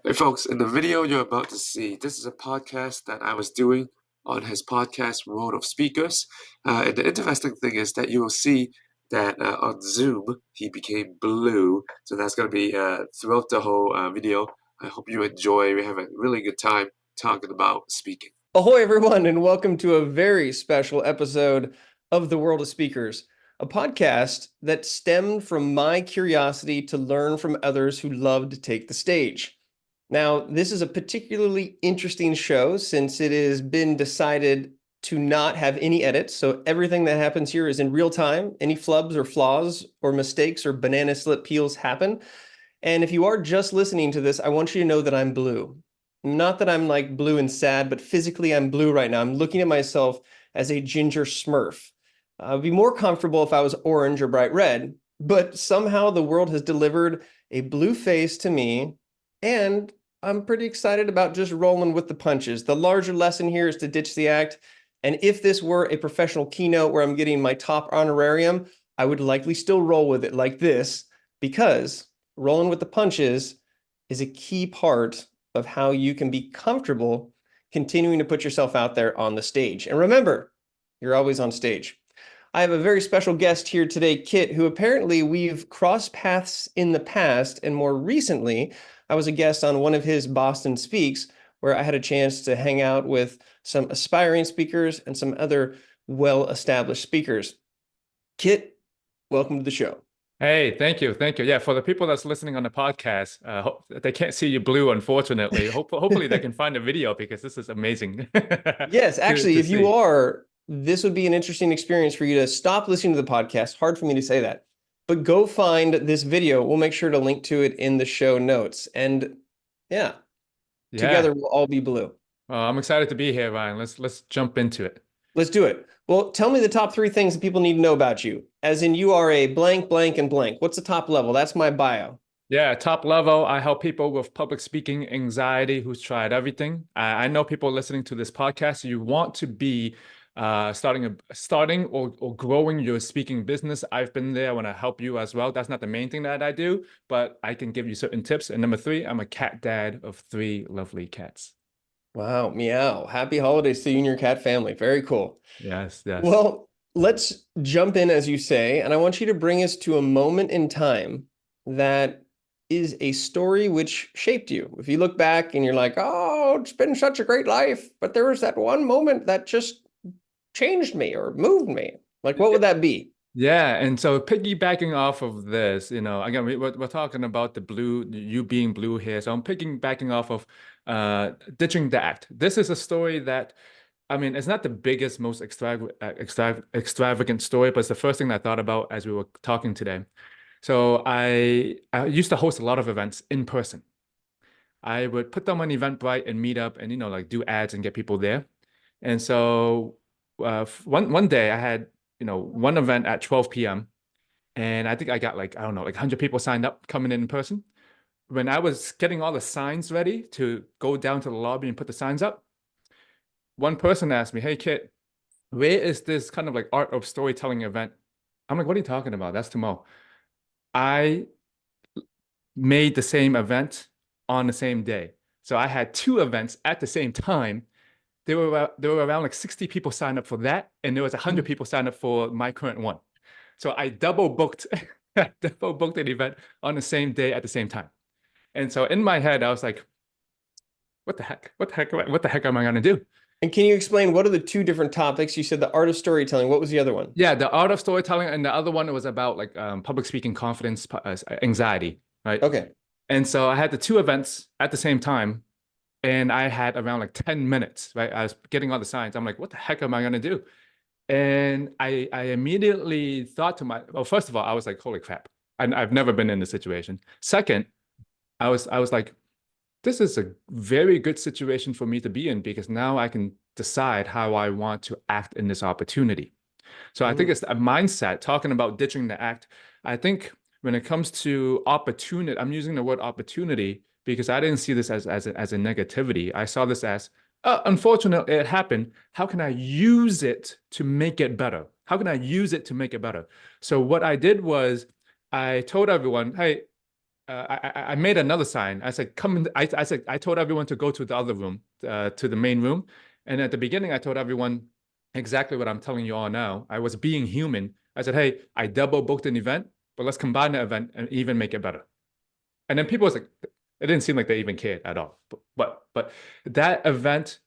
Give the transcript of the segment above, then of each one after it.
Hey folks, in the video you're about to see, this is a podcast that I was doing on his podcast World of Speakers. And the interesting thing is that you will see that on Zoom he became blue. So that's going to be throughout the whole video. I hope you enjoy. We have a really good time talking about speaking. Ahoy, everyone, and welcome to a very special episode of the World of Speakers, a podcast that stemmed from my curiosity to learn from others who love to take the stage. Now, this is a particularly interesting show since it has been decided to not have any edits, so everything that happens here is in real time. Any flubs or flaws or mistakes or banana slip peels happen. And if you are just listening to this, I want you to know that I'm blue. Not that I'm like blue and sad, but physically I'm blue right now. I'm looking at myself as a ginger smurf. I'd be more comfortable if I was orange or bright red, but somehow the world has delivered a blue face to me, and I'm pretty excited about just rolling with the punches. The larger lesson here is to ditch the act, and if this were a professional keynote where I'm getting my top honorarium, I would likely still roll with it like this, because rolling with the punches is a key part of how you can be comfortable continuing to put yourself out there on the stage. And remember, you're always on stage. I have a very special guest here today, Kit, who apparently we've crossed paths in the past, and more recently, I was a guest on one of his Boston Speaks, where I had a chance to hang out with some aspiring speakers and some other well-established speakers. Kit, welcome to the show. Hey, thank you. Thank you. Yeah, for the people that's listening on the podcast, they can't see you blue, unfortunately. Hopefully they can find a video because this is amazing. Yes, actually, to if you are, this would be an interesting experience for you to stop listening to the podcast. Hard for me to say that, but go find this video. We'll make sure to link to it in the show notes. And yeah, together we'll all be blue. I'm excited to be here, Ryan. Let's jump into it. Let's do it. Well, tell me the top 3 things that people need to know about you. As in, you are a blank, blank, and blank. What's the top level? That's my bio. Yeah, top level, I help people with public speaking anxiety who's tried everything. I know people listening to this podcast, you want to be starting or growing your speaking business. I've been there. I want to help you as well. That's not the main thing that I do, but I can give you certain tips. And number 3, I'm a cat dad of 3 lovely cats. Wow, meow. Happy holidays to you and your cat family. Very cool. Yes, yes. Well, let's jump in, as you say, and I want you to bring us to a moment in time that is a story which shaped you. If you look back and you're like, oh, it's been such a great life, but there was that one moment that just changed me or moved me. Like, what would that be? Yeah, and so piggybacking off of this, again, we're talking about the blue, you being blue here. So I'm piggybacking off of ditching the act. This is a story that, I mean, it's not the biggest, most extravagant story, but it's the first thing I thought about as we were talking today. So I used to host a lot of events in person. I would put them on Eventbrite and meet up and, like do ads and get people there. And so one day I had, one event at 12 p.m. and I think I got like 100 people signed up coming in person. When I was getting all the signs ready to go down to the lobby and put the signs up, one person asked me, hey, Kit, where is this kind of like art of storytelling event? I'm like, what are you talking about? That's tomorrow. I made the same event on the same day. So I had 2 events at the same time. There were around like 60 people signed up for that, and there was 100 people signed up for my current one. So I double booked an event on the same day at the same time. And so in my head, I was like, what the heck? What the heck am I gonna do? And can you explain what are the 2 different topics? You said the art of storytelling. What was the other one? Yeah, the art of storytelling, and the other one was about like public speaking, confidence, anxiety, right? Okay. And so I had the 2 events at the same time. And I had around like 10 minutes, right? I was getting all the signs. I'm like, what the heck am I going to do? And I immediately thought to well, first of all, I was like, holy crap. I've never been in this situation. Second, I was like, this is a very good situation for me to be in because now I can decide how I want to act in this opportunity. So I think it's a mindset, talking about ditching the act. I think when it comes to opportunity, I'm using the word opportunity because I didn't see this as a negativity. I saw this as, unfortunately, it happened. How can I use it to make it better? How can I use it to make it better? So what I did was I told everyone, hey, I made another sign. I said, come in. I said, I told everyone to go to the other room, to the main room. And at the beginning, I told everyone exactly what I'm telling you all now. I was being human. I said, hey, I double booked an event, but let's combine the event and even make it better. And then people was like, it didn't seem like they even cared at all. But that event,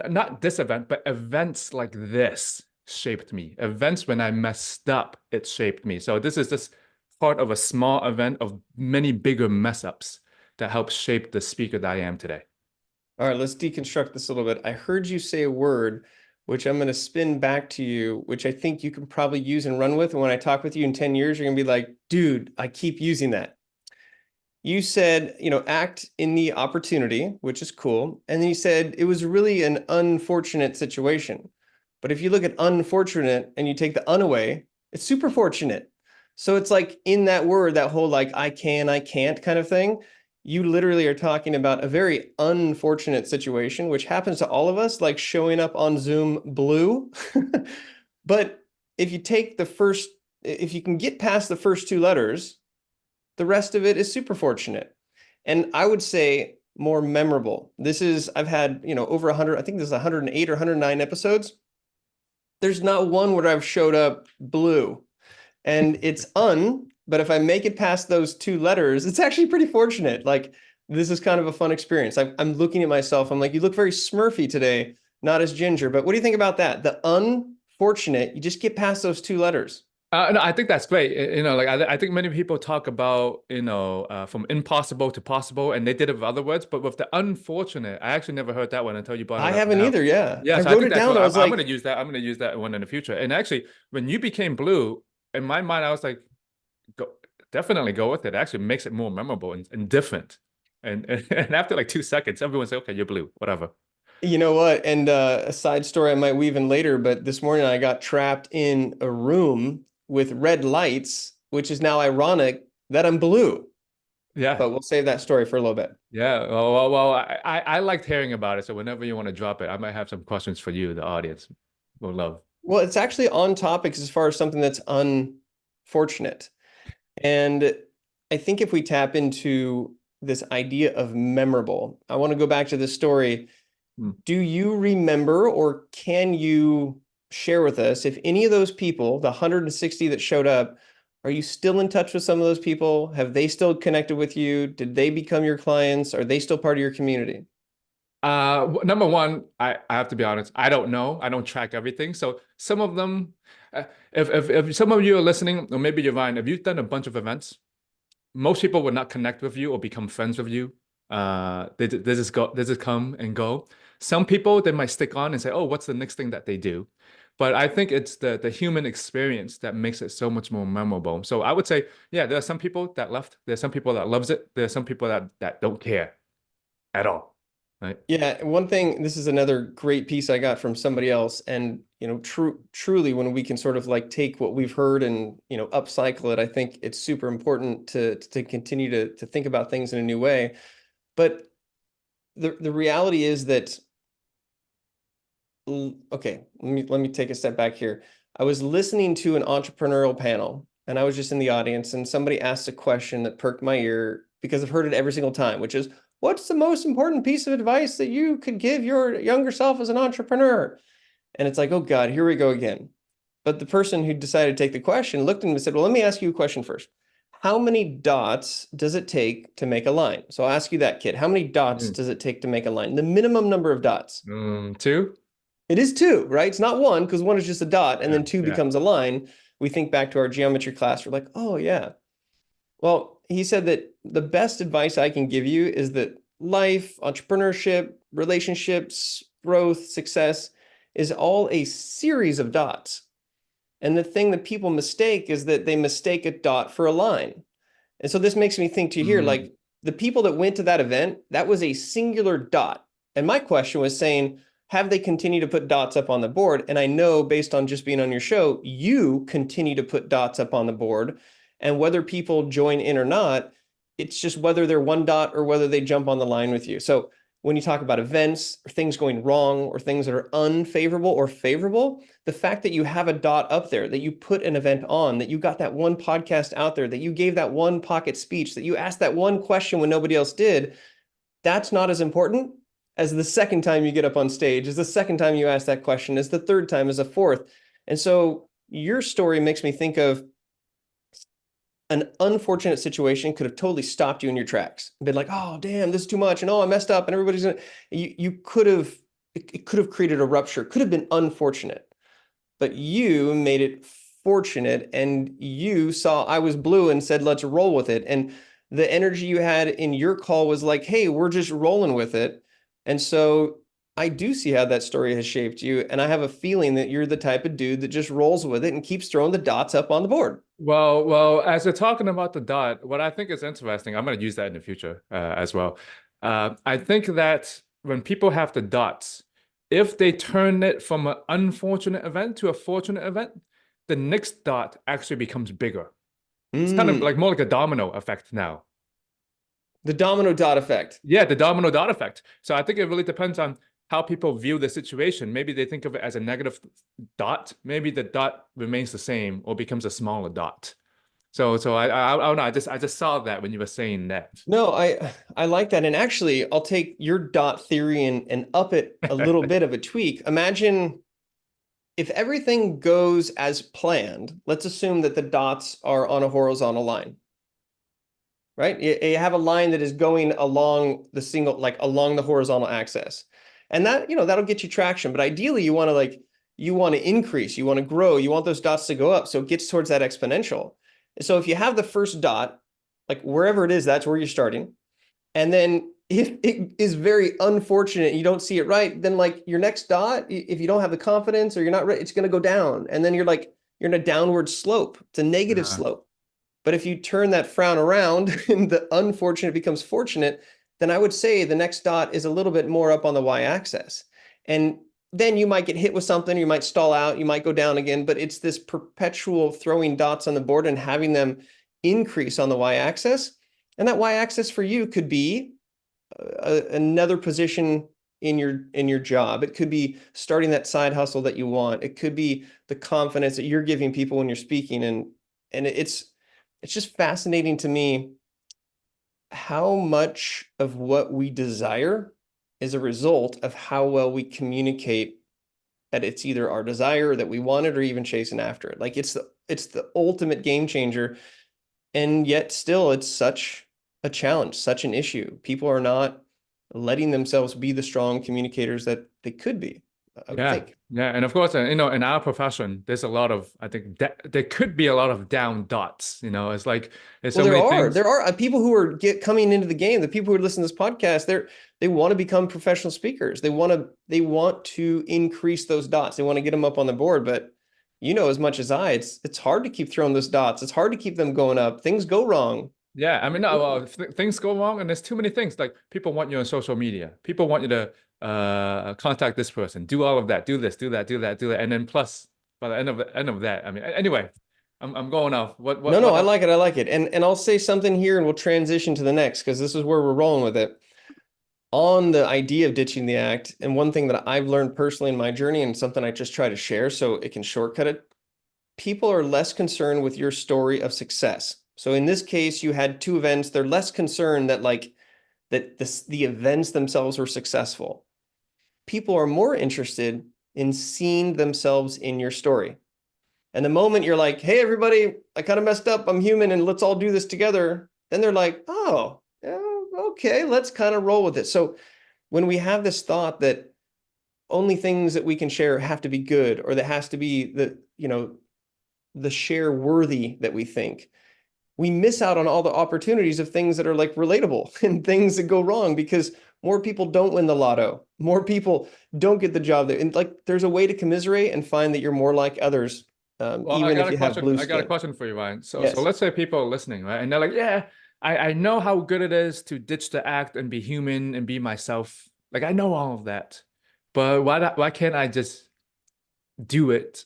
not this event, but events like this shaped me. Events when I messed up, it shaped me. So this is just part of a small event of many bigger mess ups that helped shape the speaker that I am today. All right, let's deconstruct this a little bit. I heard you say a word, which I'm going to spin back to you, which I think you can probably use and run with. And when I talk with you in 10 years, you're going to be like, dude, I keep using that. You said, act in the opportunity, which is cool. And then you said it was really an unfortunate situation. But if you look at unfortunate and you take the un away, it's super fortunate. So it's like in that word, that whole like I can, I can't kind of thing, you literally are talking about a very unfortunate situation, which happens to all of us, like showing up on Zoom blue. But if you take if you can get past the first two letters, the rest of it is super fortunate. And I would say more memorable. I've had, over 100, I think this is 108 or 109 episodes. There's not one where I've showed up blue. And it's but if I make it past those two letters, it's actually pretty fortunate. Like, this is kind of a fun experience. I'm looking at myself. I'm like, you look very Smurfy today, not as ginger. But what do you think about that? The unfortunate, you just get past those two letters. No, I think that's great. Like I think many people talk about, from impossible to possible, and they did it with other words, but with the unfortunate, I actually never heard that one until you brought it I up haven't now. either. Yeah. Yeah, I so wrote think it that's down. what I was I'm like, going to use that. I'm going to use that one in the future. And actually, when you became blue, in my mind, I was like, definitely go with it. It actually makes it more memorable and different. And after like 2 seconds, everyone's like, okay, you're blue, whatever. you know what? And a side story I might weave in later, but this morning I got trapped in a room with red lights, which is now ironic that I'm blue. Yeah. But we'll save that story for a little bit. Yeah. Well, I liked hearing about it. So whenever you want to drop it, I might have some questions for you, the audience will love. Well, it's actually on topics as far as something that's unfortunate. And I think if we tap into this idea of memorable, I want to go back to this story. Do you remember, or can you share with us if any of those people, the 160 that showed up, are you still in touch with some of those people? Have they still connected with you? Did they become your clients? Are they still part of your community? Number one, I have to be honest, I don't know. I don't track everything. So some of them, if some of you are listening, or maybe you're Ryan, if you've done a bunch of events, most people would not connect with you or become friends with you. They just come and go. Some people, they might stick on and say, oh, what's the next thing that they do? But I think it's the human experience that makes it so much more memorable. So I would say, yeah, there are some people that left. There are some people that loves it. There are some people that don't care at all. Right. Yeah, one thing, this is another great piece I got from somebody else. And, truly, when we can sort of like take what we've heard and, upcycle it, I think it's super important to continue to think about things in a new way. But the reality is that, okay, let me take a step back here. I was listening to an entrepreneurial panel, and I was just in the audience, and somebody asked a question that perked my ear because I've heard it every single time, which is, what's the most important piece of advice that you could give your younger self as an entrepreneur? And it's like, oh God, here we go again. But the person who decided to take the question looked at him and said, well, let me ask you a question first. How many dots does it take to make a line? So I'll ask you that, kid. How many dots does it take to make a line? The minimum number of dots. 2. It is 2, right? It's not 1, because 1 is just a dot, and then 2 becomes a line. We think back to our geometry class. We're like, oh yeah. Well, he said that the best advice I can give you is that life, entrepreneurship, relationships, growth, success is all a series of dots. And the thing that people mistake is that they mistake a dot for a line. And so this makes me think to here, like the people that went to that event, that was a singular dot. And my question was saying, have they continued to put dots up on the board? And I know based on just being on your show, you continue to put dots up on the board. And whether people join in or not, it's just whether they're 1 dot or whether they jump on the line with you. So when you talk about events or things going wrong or things that are unfavorable or favorable, the fact that you have a dot up there, that you put an event on, that you got that one podcast out there, that you gave that one pocket speech, that you asked that one question when nobody else did, that's not as important as the second time you get up on stage, as the second time you ask that question, as the third time, as the fourth. And so your story makes me think of an unfortunate situation could have totally stopped you in your tracks and been like, oh, damn, this is too much. And oh, I messed up and everybody's gonna, you could have, it could have created a rupture, could have been unfortunate, but you made it fortunate and you saw I was blue and said, let's roll with it. And the energy you had in your call was like, hey, we're just rolling with it. And so I do see how that story has shaped you. And I have a feeling that you're the type of dude that just rolls with it and keeps throwing the dots up on the board. Well, as you're talking about the dot, what I think is interesting, I'm going to use that in the future as well. I think that when people have the dots, if they turn it from an unfortunate event to a fortunate event, the next dot actually becomes bigger. It's kind of like more like a domino effect now. The domino dot effect. Yeah, the domino dot effect. So I think it really depends on how people view the situation. Maybe they think of it as a negative dot. Maybe the dot remains the same or becomes a smaller dot. So I don't know. I just saw that when you were saying that. No, I like that. And actually, I'll take your dot theory and up it a little bit of a tweak. Imagine if everything goes as planned, let's assume that the dots are on a horizontal line, right? You have a line that is going along the single, like along the horizontal axis. And that, that'll get you traction. But ideally, you want to increase, you want to grow, you want those dots to go up. So it gets towards that exponential. So if you have the first dot, like wherever it is, that's where you're starting. And then if it is very unfortunate, you don't see it right, then like your next dot, if you don't have the confidence or you're not ready, it's going to go down. And then you're in a downward slope. It's a negative slope. But if you turn that frown around and the unfortunate becomes fortunate, then I would say the next dot is a little bit more up on the y-axis. And then you might get hit with something, you might stall out, you might go down again, but it's this perpetual throwing dots on the board and having them increase on the y-axis. And that y-axis for you could be another position in your job. It could be starting that side hustle that you want. It could be the confidence that you're giving people when you're speaking. And it's just fascinating to me how much of what we desire is a result of how well we communicate that it's either our desire or that we want it or even chasing after it. Like it's the ultimate game changer. And yet still it's such a challenge, such an issue. People are not letting themselves be the strong communicators that they could be. I would think. Yeah, and of course, in our profession, there's a lot of, I think there could be a lot of down dots. It's like there's so many things. There are people who are coming into the game. The people who listen to this podcast, they want to become professional speakers. They want to increase those dots. They want to get them up on the board. But as much as it's hard to keep throwing those dots. It's hard to keep them going up. Things go wrong. Yeah, I mean, no, well, things go wrong, and there's too many things. Like people want you on social media. People want you to contact this person, do all of that, do this, do that, and then plus by the end of that, I mean, anyway, I'm going off. What? No, I like it, and I'll say something here, and we'll transition to the next because this is where we're rolling with it. On the idea of ditching the act, and one thing that I've learned personally in my journey, and something I just try to share so it can shortcut it. People are less concerned with your story of success. So in this case, you had two events. They're less concerned that the events themselves were successful. People are more interested in seeing themselves in your story. And the moment you're like, hey, everybody, I kind of messed up. I'm human and let's all do this together. Then they're like, oh, yeah, okay, let's kind of roll with it. So when we have this thought that only things that we can share have to be good, or that has to be the share worthy that we think, we miss out on all the opportunities of things that are like relatable and things that go wrong because more people don't win the lotto. More people don't get the job there. And like, there's a way to commiserate and find that you're more like others. Even if you have blue skin. I got a question for you, Ryan. So, yes. So let's say people are listening, right? And they're like, yeah, I know how good it is to ditch the act and be human and be myself. Like, I know all of that, but why can't I just do it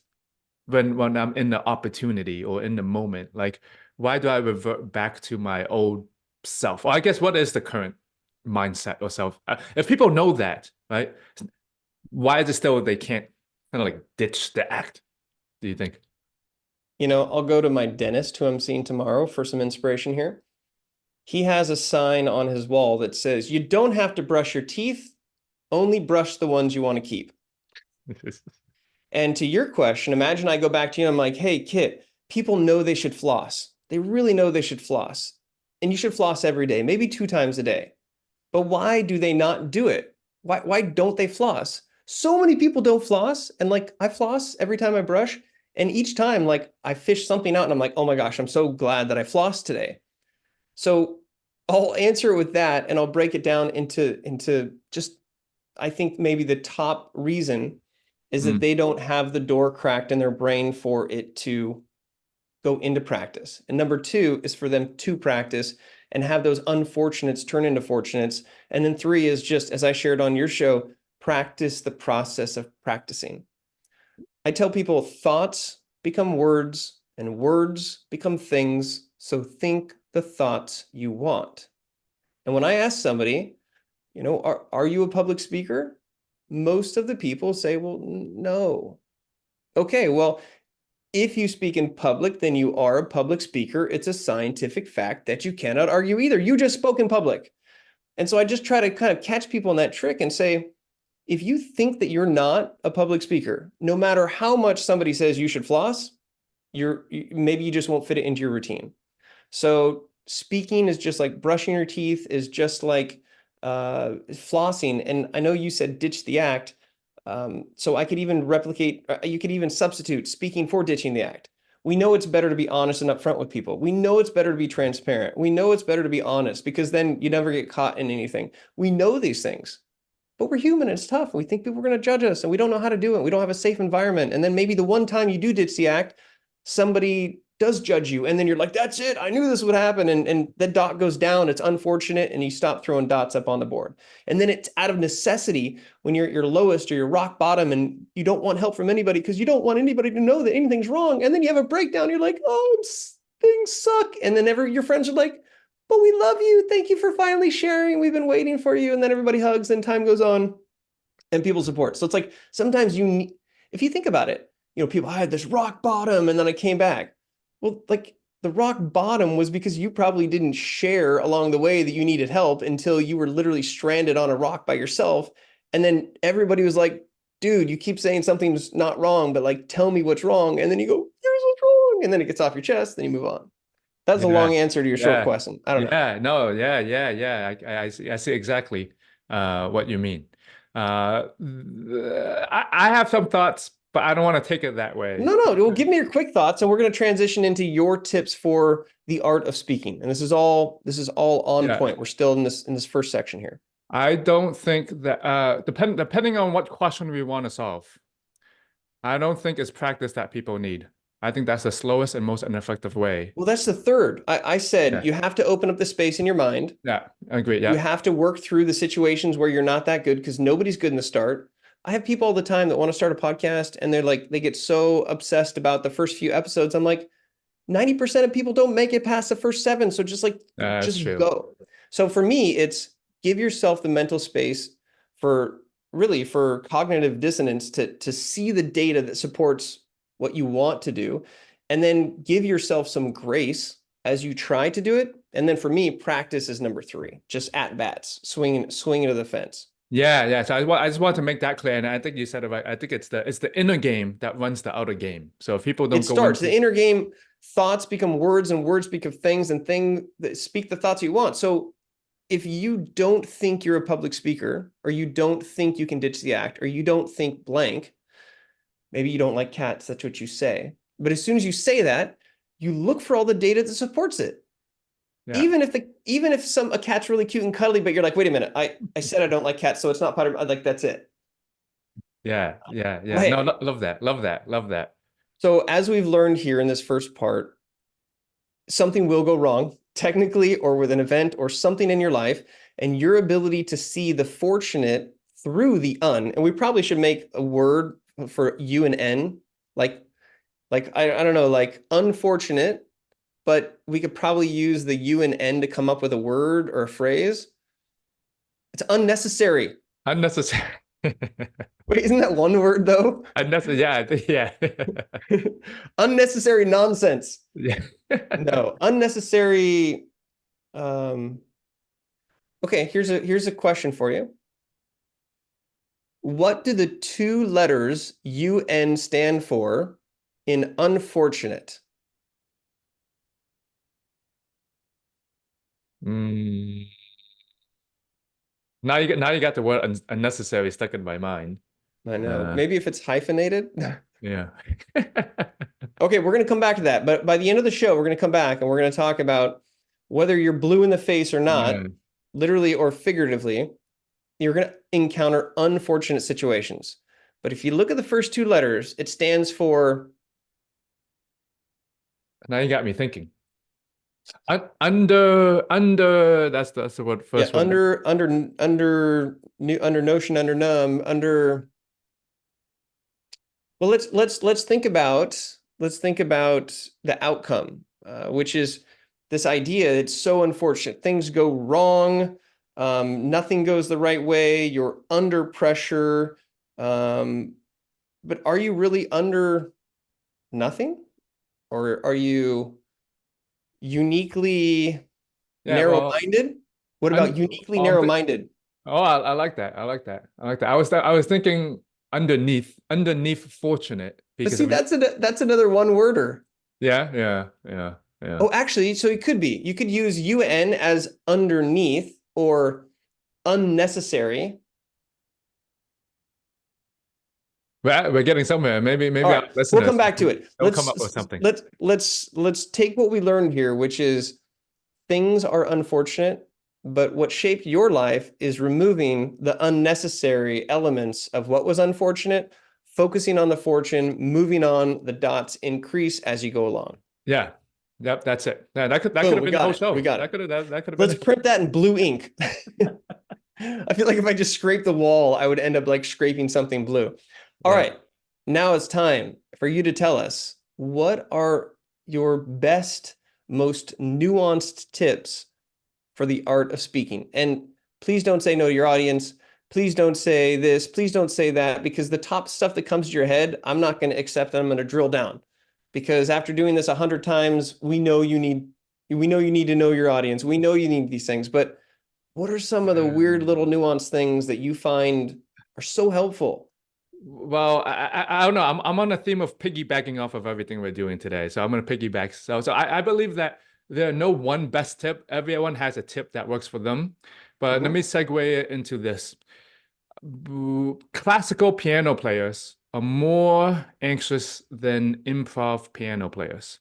when I'm in the opportunity or in the moment? Like, why do I revert back to my old self? Or I guess what is the current mindset or self. If people know that, right, why is it still they can't kind of like ditch the act? Do you think? I'll go to my dentist who I'm seeing tomorrow for some inspiration here. He has a sign on his wall that says, "You don't have to brush your teeth, only brush the ones you want to keep." And to your question, imagine I go back to you and I'm like, "Hey, Kit, people know they should floss. They really know they should floss. And you should floss every day, maybe 2 times a day. But why do they not do it? Why don't they floss? So many people don't floss. And like I floss every time I brush. And each time, like I fish something out and I'm like, oh my gosh, I'm so glad that I flossed today. So I'll answer it with that and I'll break it down into just, I think maybe the top reason is that they don't have the door cracked in their brain for it to go into practice. And number 2 is for them to practice and have those unfortunates turn into fortunates. And then 3 is just, as I shared on your show, practice the process of practicing. I tell people thoughts become words and words become things. So think the thoughts you want. And when I ask somebody, are you a public speaker? Most of the people say, well, no. Okay, well, if you speak in public, then you are a public speaker. It's a scientific fact that you cannot argue either. You just spoke in public. And so I just try to kind of catch people in that trick and say, if you think that you're not a public speaker, no matter how much somebody says you should floss, maybe you just won't fit it into your routine. So speaking is just like brushing your teeth, is just like flossing. And I know you said ditch the act. So I could even replicate, you could even substitute speaking for ditching the act. We know it's better to be honest and upfront with people. We know it's better to be transparent. We know it's better to be honest because then you never get caught in anything. We know these things, but we're human and it's tough. We think people are going to judge us and we don't know how to do it. We don't have a safe environment. And then maybe the one time you do ditch the act, somebody does judge you. And then you're like, that's it. I knew this would happen. And the dot goes down. It's unfortunate. And you stop throwing dots up on the board. And then it's out of necessity when you're at your lowest or your rock bottom and you don't want help from anybody because you don't want anybody to know that anything's wrong. And then you have a breakdown. You're like, oh, things suck. And then your friends are like, but we love you. Thank you for finally sharing. We've been waiting for you. And then everybody hugs and time goes on and people support. So it's like sometimes if you think about it, people, I had this rock bottom and then I came back. Well, like the rock bottom was because you probably didn't share along the way that you needed help until you were literally stranded on a rock by yourself. And then everybody was like, dude, you keep saying something's not wrong, but like, tell me what's wrong. And then you go, here's what's wrong. And then it gets off your chest, then you move on. That's a long answer to your short question. I don't know. Yeah, no, yeah. I see exactly what you mean. I have some thoughts, but I don't want to take it that way. No. Well, give me your quick thoughts, and we're going to transition into your tips for the art of speaking. And this is all on point. We're still in this first section here. I don't think that depending on what question we want to solve, I don't think it's practice that people need. I think that's the slowest and most ineffective way. Well, that's the third. I said you have to open up the space in your mind. Yeah, I agree. Yeah. You have to work through the situations where you're not that good because nobody's good in the start. I have people all the time that want to start a podcast and they're like, they get so obsessed about the first few episodes. I'm like, 90% of people don't make it past the first 7. So just go. So for me, it's give yourself the mental space for cognitive dissonance to see the data that supports what you want to do, and then give yourself some grace as you try to do it. And then for me, practice is number 3, just at bats, swinging to the fence. Yeah. So I just want to make that clear, and I think you said it right. I think it's the inner game that runs the outer game. So if people don't the inner game, thoughts become words, and words become things, and things that speak the thoughts you want. So if you don't think you're a public speaker, or you don't think you can ditch the act, or you don't think blank, maybe you don't like cats, that's what you say. But as soon as you say that, you look for all the data that supports it. Yeah. Even if a cat's really cute and cuddly, but you're like, wait a minute, I said I don't like cats, so it's not part of like that's it. Yeah. Right. No, love that. So as we've learned here in this first part, something will go wrong, technically, or with an event or something in your life, and your ability to see the fortunate through the and we probably should make a word for U and N, like I don't know, like unfortunate, but we could probably use the U and N to come up with a word or a phrase. It's unnecessary. Unnecessary. Wait, isn't that one word though? Unnecessary. Yeah. Unnecessary nonsense. Yeah. No, unnecessary. Okay, here's a question for you. What do the two letters UN stand for in unfortunate? Mm. Now you got the word unnecessary stuck in my mind. I know. Maybe if it's hyphenated. Yeah. Okay, we're going to come back to that. But by the end of the show, we're going to come back and we're going to talk about whether you're blue in the face or not, Yeah. literally or figuratively. You're going to encounter unfortunate situations. But if you look at the first two letters, it stands for. Now you got me thinking. Under. That's the word. First word. Under notion, under numb, under. Well, let's think about the outcome, which is this idea. It's so unfortunate. Things go wrong. Nothing goes the right way. You're under pressure. But are you really under nothing? Or are you uniquely narrow-minded? What about uniquely narrow-minded? I like that. I like that. I was thinking underneath fortunate But because see, that's another one-worder. Yeah. Oh, actually, so it could be. You could use UN as underneath or unnecessary. We're getting somewhere. Maybe All right, our listeners we'll come back to it. they'll come up with something. Let's take what we learned here, which is things are unfortunate, but what shaped your life is removing the unnecessary elements of what was unfortunate, focusing on the fortune, moving on, the dots increase as you go along. Yeah. Yep, that's it. Yeah, that could have been the whole show. We got it. That could have been. Let's print that in blue ink. I feel like if I just scrape the wall, I would end up like scraping something blue. All right. Now it's time for you to tell us what are your best, most nuanced tips for the art of speaking. And please don't say no to your audience. Please don't say this. Please don't say that, because the top stuff that comes to your head, I'm not going to accept. I'm going to drill down, because after doing this 100 times, we know you need to know your audience. We know you need these things. But what are some of the weird little nuanced things that you find are so helpful? Well, I don't know. I'm on a theme of piggybacking off of everything we're doing today. So I'm going to piggyback. So I believe that there are no one best tip. Everyone has a tip that works for them. But let me segue into this. Classical piano players are more anxious than improv piano players.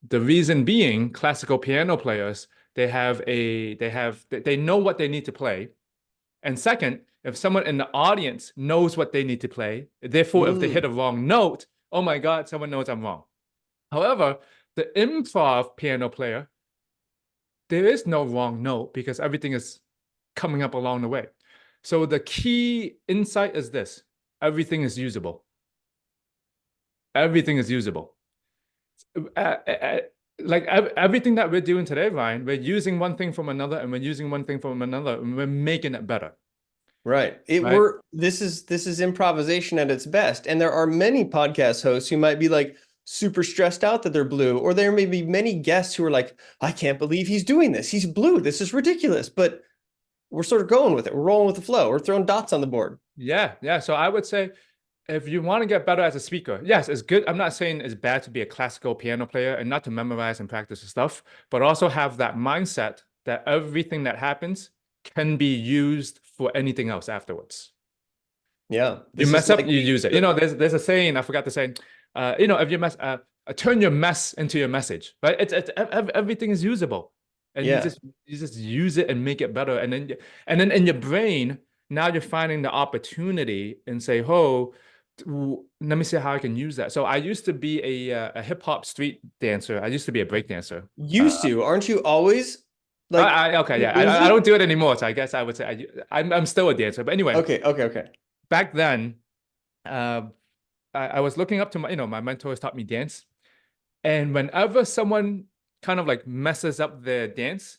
The reason being, classical piano players, they know what they need to play. And second, if someone in the audience knows what they need to play, therefore, if they hit a wrong note, oh my God, someone knows I'm wrong. However, the improv piano player, there is no wrong note because everything is coming up along the way. So the key insight is this: everything is usable. Everything is usable. Like everything that we're doing today, Ryan, we're using one thing from another, and we're using one thing from another, and we're making it better. Right. This is improvisation at its best. And there are many podcast hosts who might be like super stressed out that they're blue, or there may be many guests who are like, I can't believe he's doing this. He's blue. This is ridiculous. But we're sort of going with it. We're rolling with the flow. We're throwing dots on the board. Yeah. So I would say, if you want to get better as a speaker, yes, it's good. I'm not saying it's bad to be a classical piano player and not to memorize and practice the stuff, but also have that mindset that everything that happens can be used for anything else afterwards. Yeah. You mess up, you use it. There's a saying, I forgot to say, if you mess, turn your mess into your message, right? Everything is usable, and you just use it and make it better. And then in your brain, now you're finding the opportunity and say, oh, let me see how I can use that. So I used to be a hip hop street dancer. I used to be a break dancer. Aren't you always? I don't do it anymore. So I guess I would say I'm still a dancer. But anyway. Okay. Back then, I was looking up to my mentors taught me dance. And whenever someone kind of like messes up their dance,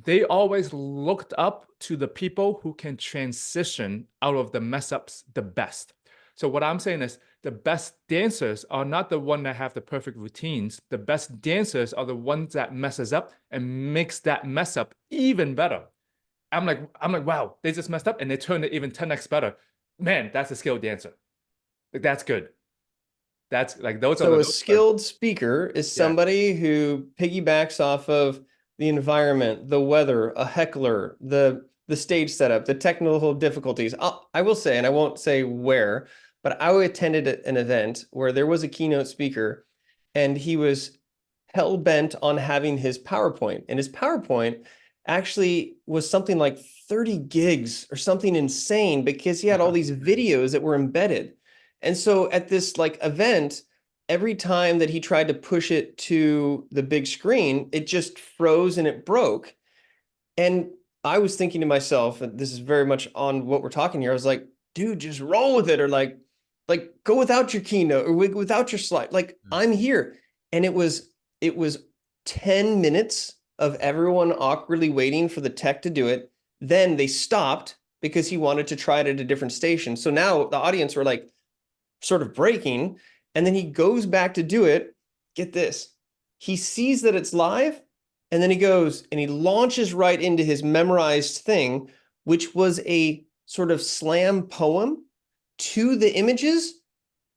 they always looked up to the people who can transition out of the mess ups the best. So what I'm saying is the best dancers are not the one that have the perfect routines. The best dancers are the ones that messes up and makes that mess up even better. I'm like, wow, they just messed up and they turned it even 10x better. Man, that's a skilled dancer. Like that's good. That's like those are So the a skilled speaker is yeah. somebody who piggybacks off of the environment, the weather, a heckler, the stage setup, the technical difficulties. I will say, and I won't say where, but I attended an event where there was a keynote speaker and he was hell bent on having his PowerPoint. And his PowerPoint actually was something like 30 gigs or something insane because he had all these videos that were embedded. And so at this like event, every time that he tried to push it to the big screen, it just froze and it broke. And I was thinking to myself, and this is very much on what we're talking here. I was like, dude, just roll with it, or like go without your keynote or without your slide. Like I'm here. And it was 10 minutes of everyone awkwardly waiting for the tech to do it. Then they stopped because he wanted to try it at a different station. So now the audience were like sort of breaking. And then he goes back to do it. Get this. He sees that it's live. And then he goes and he launches right into his memorized thing, which was a sort of slam poem to the images,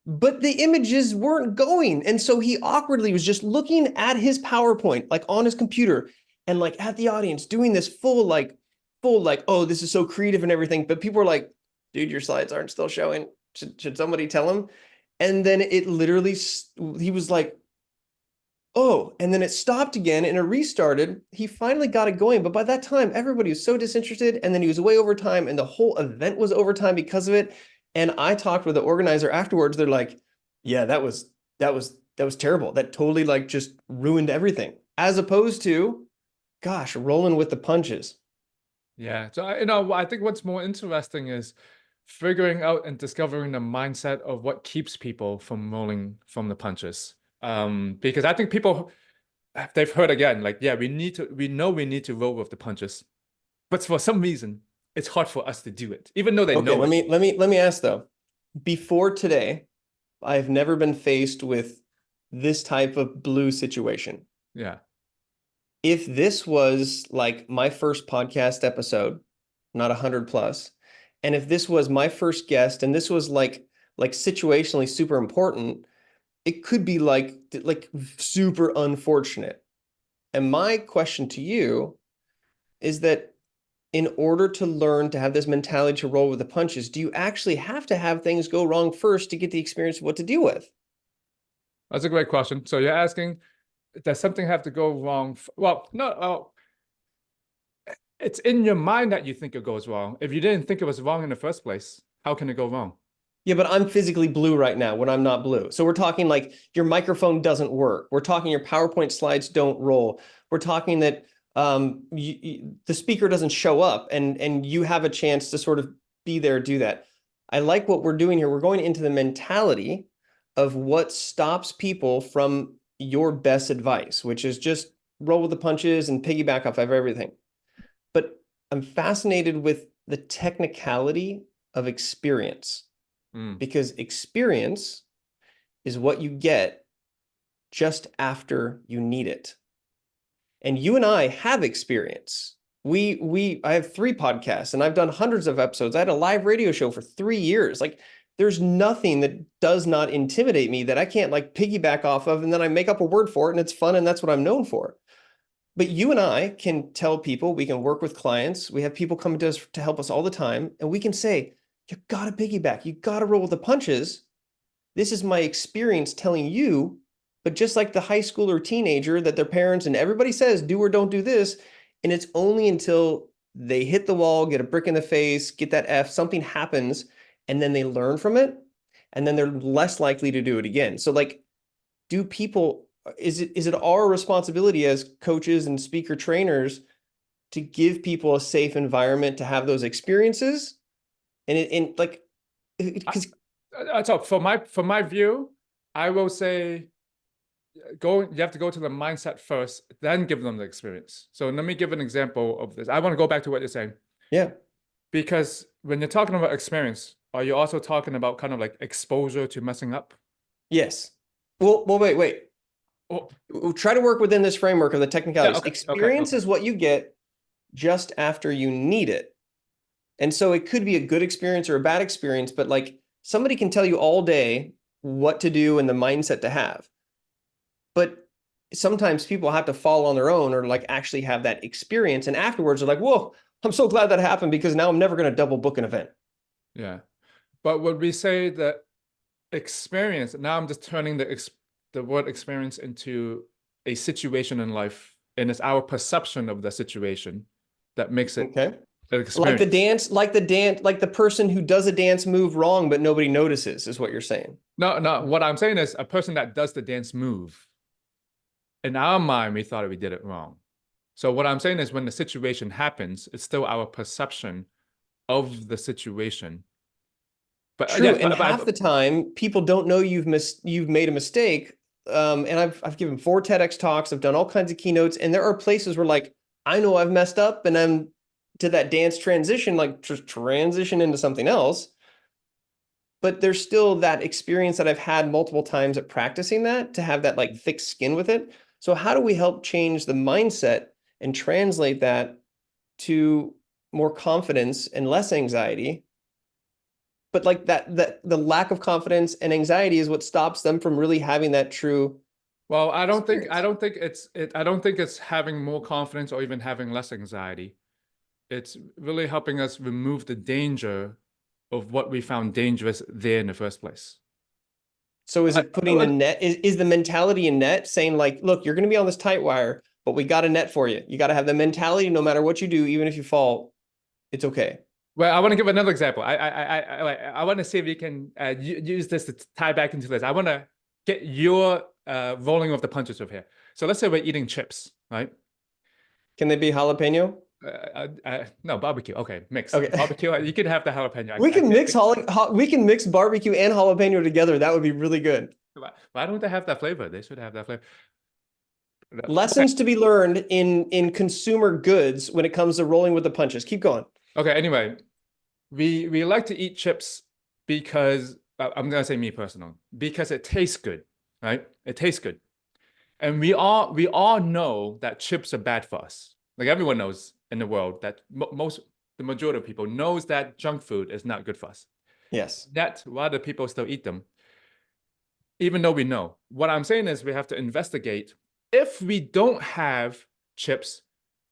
but the images weren't going. And so he awkwardly was just looking at his PowerPoint, like on his computer and like at the audience doing this full, like, oh, this is so creative and everything. But people were like, dude, your slides aren't still showing. Should somebody tell him? And then it literally, he was like, oh, and then it stopped again and it restarted. He finally got it going. But by that time, everybody was so disinterested. And then he was way over time and the whole event was over time because of it. And I talked with the organizer afterwards. They're like, yeah, that was terrible. That totally like just ruined everything. As opposed to, gosh, rolling with the punches. Yeah. So I think what's more interesting is figuring out and discovering the mindset of what keeps people from rolling from the punches. Because I think people they've heard again, like, yeah, we know we need to roll with the punches, but for some reason, it's hard for us to do it, even though they Okay, know it. let me ask though. Before today, I've never been faced with this type of blue situation. Yeah. If this was like my first podcast episode, not 100 plus, and if this was my first guest and this was like situationally super important, it could be like super unfortunate. And my question to you is that in order to learn to have this mentality to roll with the punches, do you actually have to have things go wrong first to get the experience of what to deal with? That's a great question. So you're asking, does something have to go wrong? Well, no, it's in your mind that you think it goes wrong. If you didn't think it was wrong in the first place, how can it go wrong? Yeah, but I'm physically blue right now when I'm not blue. So we're talking like your microphone doesn't work. We're talking your PowerPoint slides don't roll. We're talking that the speaker doesn't show up and you have a chance to sort of be there, do that. I like what we're doing here. We're going into the mentality of what stops people from your best advice, which is just roll with the punches and piggyback off of everything. But I'm fascinated with the technicality of experience. Because experience is what you get just after you need it. And you and I have experience. I have 3 podcasts and I've done hundreds of episodes. I had a live radio show for 3 years. Like there's nothing that does not intimidate me that I can't like piggyback off of and then I make up a word for it and it's fun and that's what I'm known for. But you and I can tell people, we can work with clients. We have people coming to us to help us all the time. And we can say, you got to piggyback. You got to roll with the punches. This is my experience telling you, but just like the high school or teenager that their parents and everybody says, do or don't do this. And it's only until they hit the wall, get a brick in the face, get that F, something happens, and then they learn from it. And then they're less likely to do it again. So like, do people, is it our responsibility as coaches and speaker trainers to give people a safe environment to have those experiences? And like, because So from my view, I will say you have to go to the mindset first, then give them the experience. So let me give an example of this. I want to go back to what you're saying. Yeah. Because when you're talking about experience, are you also talking about kind of like exposure to messing up? Yes. Well, wait. Oh, We'll try to work within this framework of the technicalities. yeah, okay, Experience is what you get just after you need it. And so it could be a good experience or a bad experience, but like somebody can tell you all day what to do and the mindset to have. But sometimes people have to fall on their own or like actually have that experience. And afterwards they're like, whoa, I'm so glad that happened because now I'm never going to double book an event. Yeah. But would we say that experience, now I'm just turning the word experience into a situation in life, and it's our perception of the situation that makes it Okay. an experience. Like the person who does a dance move wrong, but nobody notices is what you're saying. No, what I'm saying is a person that does the dance move, in our mind, we thought we did it wrong. So what I'm saying is when the situation happens, it's still our perception of the situation. But True, and half the time people don't know you've made a mistake. And I've given 4 TEDx talks, I've done all kinds of keynotes, and there are places where like I know I've messed up, and I'm to that dance transition, like transition into something else. But there's still that experience that I've had multiple times at practicing that to have that like thick skin with it. So how do we help change the mindset and translate that to more confidence and less anxiety? But like that the lack of confidence and anxiety is what stops them from really having that true. Well, I don't think it's having more confidence or even having less anxiety. It's really helping us remove the danger of what we found dangerous there in the first place. So is it putting a net? Is the mentality in net saying like, look, you're going to be on this tight wire, but we got a net for you. You got to have the mentality no matter what you do, even if you fall, it's okay. Well, I want to give another example. I want to see if you can use this to tie back into this. I want to get your rolling of the punches over here. So let's say we're eating chips, right? Can they be jalapeno? No, barbecue. Okay, mix. Okay. Barbecue. You could have the jalapeno. We can mix barbecue and jalapeno together. That would be really good. Why don't they have that flavor? They should have that flavor. Lessons to be learned in consumer goods when it comes to rolling with the punches. Keep going. Okay. Anyway, we like to eat chips because I'm gonna say me personally, because it tastes good, right? It tastes good, and we all know that chips are bad for us. Like everyone knows in the world that the majority of people knows that junk food is not good for us. Yes. That's why do people still eat them, even though we know. What I'm saying is we have to investigate. If we don't have chips,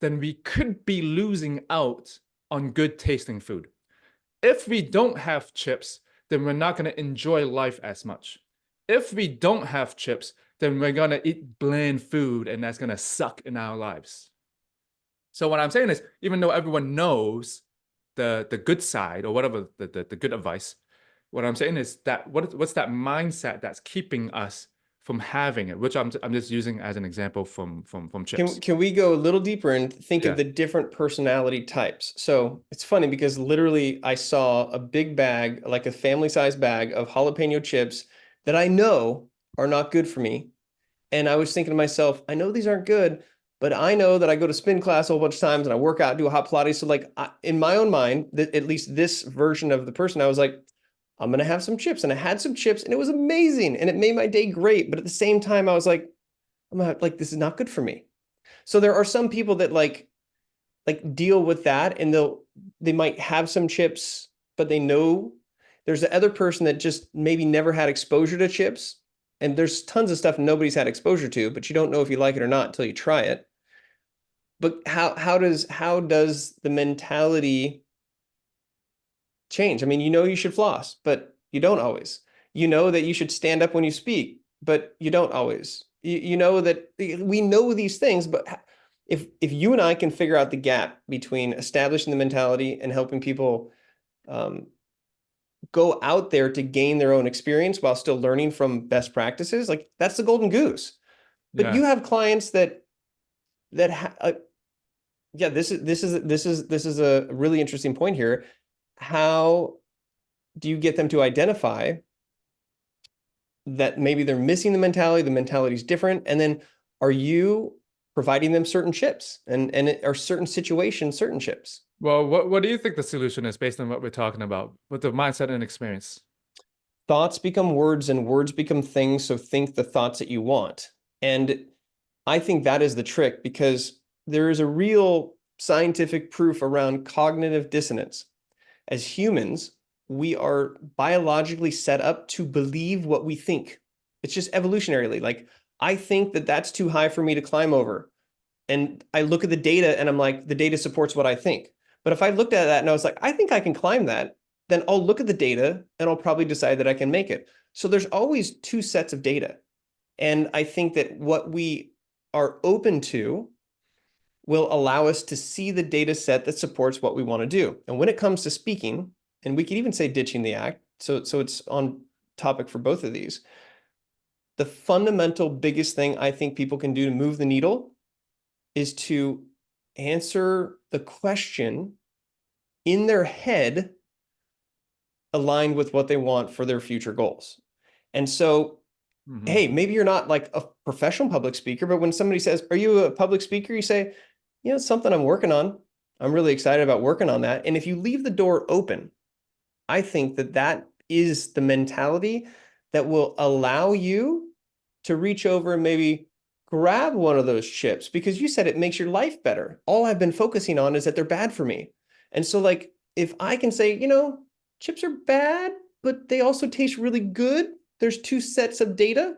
then we could be losing out on good tasting food. If we don't have chips, then we're not going to enjoy life as much. If we don't have chips, then we're going to eat bland food, and that's going to suck in our lives. So what I'm saying is, even though everyone knows the good side or whatever the good advice, what I'm saying is that what's that mindset that's keeping us from having it, which I'm just using as an example from chips. Can we go a little deeper and think of the different personality types? So it's funny because literally I saw a big bag, like a family-sized bag of jalapeno chips that I know are not good for me. And I was thinking to myself, I know these aren't good, but I know that I go to spin class a whole bunch of times and I work out, do a hot Pilates. So like in my own mind, at least this version of the person, I was like, I'm going to have some chips. And I had some chips and it was amazing. And it made my day great. But at the same time, I was like, this is not good for me. So there are some people that like deal with that and they might have some chips, but they know there's the other person that just maybe never had exposure to chips. And there's tons of stuff nobody's had exposure to, but you don't know if you like it or not until you try it. But how does the mentality change? I mean, you know you should floss, but you don't always. You know that you should stand up when you speak, but you don't always. You know that we know these things, but if you and I can figure out the gap between establishing the mentality and helping people go out there to gain their own experience while still learning from best practices, like that's the golden goose. But you have clients that this is a really interesting point here. How do you get them to identify that maybe they're missing the mentality is different, and then are you providing them certain chips and are certain situations certain chips? Well, what do you think the solution is based on what we're talking about with the mindset and experience? Thoughts become words and words become things, so think the thoughts that you want. And I think that is the trick, because there is a real scientific proof around cognitive dissonance. As humans, we are biologically set up to believe what we think. It's just evolutionarily. Like, I think that that's too high for me to climb over. And I look at the data and I'm like, the data supports what I think. But if I looked at that and I was like, I think I can climb that, then I'll look at the data and I'll probably decide that I can make it. So there's always two sets of data. And I think that what we are open to will allow us to see the data set that supports what we want to do. And when it comes to speaking, and we could even say ditching the act, so it's on topic for both of these, the fundamental biggest thing I think people can do to move the needle is to answer the question in their head aligned with what they want for their future goals. And so, hey, maybe you're not like a professional public speaker, but when somebody says, are you a public speaker? You say, it's something I'm working on. I'm really excited about working on that. And if you leave the door open, I think that that is the mentality that will allow you to reach over and maybe grab one of those chips, because you said it makes your life better. All I've been focusing on is that they're bad for me. And so, like, if I can say, chips are bad, but they also taste really good, there's two sets of data,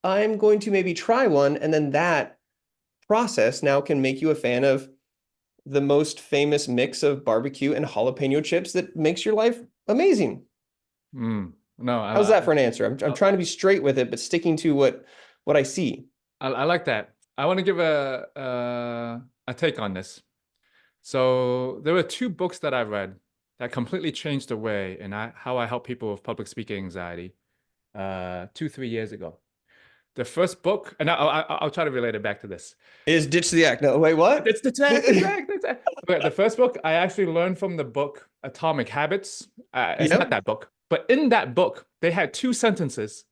I'm going to maybe try one, and then that process now can make you a fan of the most famous mix of barbecue and jalapeno chips that makes your life amazing. No, how's that for an answer? I'm trying to be straight with it, but sticking to what I see. I like that. I want to give a take on this. So there were two books that I read that completely changed the way and how I help people with public speaking anxiety 2-3 years ago. The first book, and I'll try to relate it back to this, is Ditch the Act. No, wait, what? It's the act. Okay, the first book I actually learned from the book Atomic Habits. It's not that book, but in that book they had two sentences,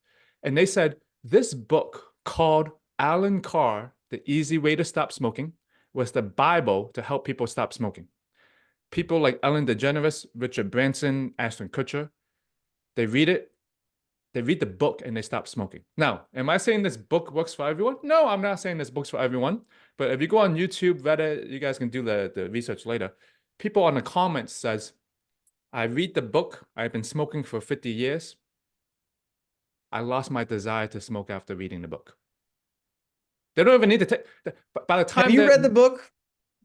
and they said this book called Alan Carr, The Easy Way to Stop Smoking, was the Bible to help people stop smoking. People like Ellen DeGeneres, Richard Branson, Ashton Kutcher, they read the book and they stop smoking. Now, am I saying this book works for everyone? No, I'm not saying this book's for everyone. But if you go on YouTube, Reddit, you guys can do the research later. People on the comments says, I read the book. I've been smoking for 50 years. I lost my desire to smoke after reading the book. They don't even need to take. By the time have you read the book,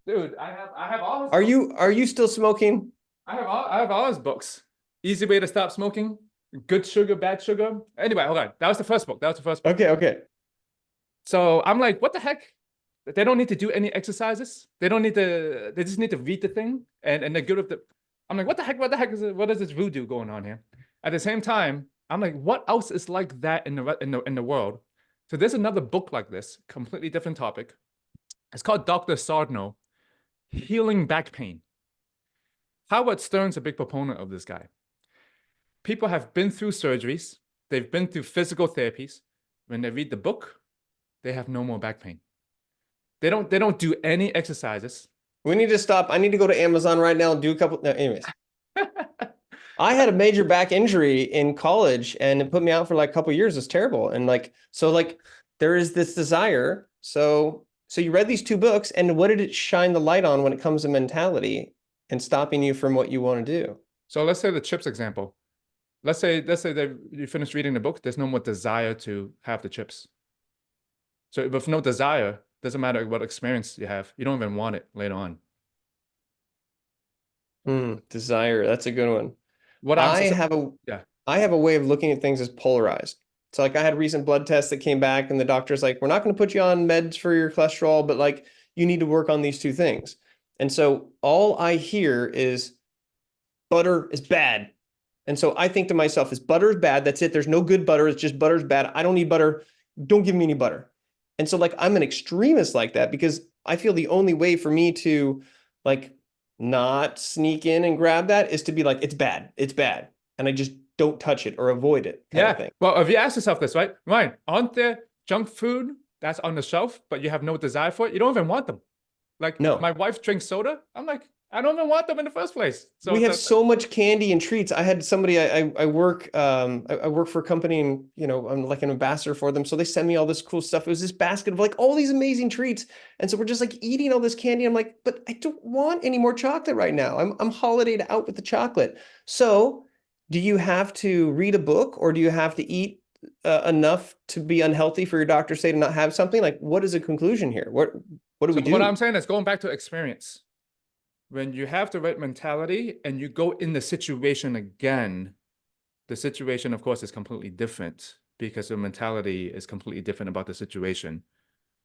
dude, I have all. His are you still smoking? I have all his books. Easy Way to Stop Smoking. Good Sugar, Bad Sugar. Anyway, hold on. That was the first book. Okay. So I'm like, what the heck? They don't need to do any exercises. They just need to read the thing and they're good with the. I'm like, what the heck? What is this voodoo going on here? At the same time, I'm like, what else is like that in the world? So there's another book like this, completely different topic. It's called Dr. Sardno, Healing Back Pain. Howard Stern's a big proponent of this guy. People have been through surgeries. They've been through physical therapies. When they read the book, they have no more back pain. They don't do any exercises. We need to stop. I need to go to Amazon right now and do a couple. No, anyways. I had a major back injury in college and it put me out for like a couple of years. It's terrible. And there is this desire. So you read these two books, and what did it shine the light on when it comes to mentality and stopping you from what you want to do? So let's say the chips example. Let's say that you finish reading the book. There's no more desire to have the chips. So with no desire, doesn't matter what experience you have. You don't even want it later on. Desire. That's a good one. I have a way of looking at things as polarized. So like I had recent blood tests that came back and the doctor's like, we're not going to put you on meds for your cholesterol, but like you need to work on these two things. And so all I hear is butter is bad. And so I think to myself, is butter is bad. That's it. There's no good butter. It's just butter's bad. I don't need butter. Don't give me any butter. And so like I'm an extremist like that, because I feel the only way for me to like not sneak in and grab that is to be like, it's bad. It's bad. and I just don't touch it or avoid it kind of Yeah. thing. Well, if you ask yourself this, right? Ryan, aren't there junk food that's on the shelf, but you have no desire for it? You don't even want them. Like No. my wife drinks soda. I'm like, I don't even want them in the first place. So We have so much candy and treats. I had somebody I work I work for a company, and I'm like an ambassador for them. So they send me all this cool stuff. It was this basket of like all these amazing treats. And so we're just like eating all this candy. I'm like, but I don't want any more chocolate right now. I'm holidayed out with the chocolate. So do you have to read a book, or do you have to eat enough to be unhealthy for your doctor to say to not have something? Like, what is the conclusion here? What do we do? what I'm saying is going back to experience. When you have the right mentality and you go in the situation again, the situation, of course, is completely different because the mentality is completely different about the situation.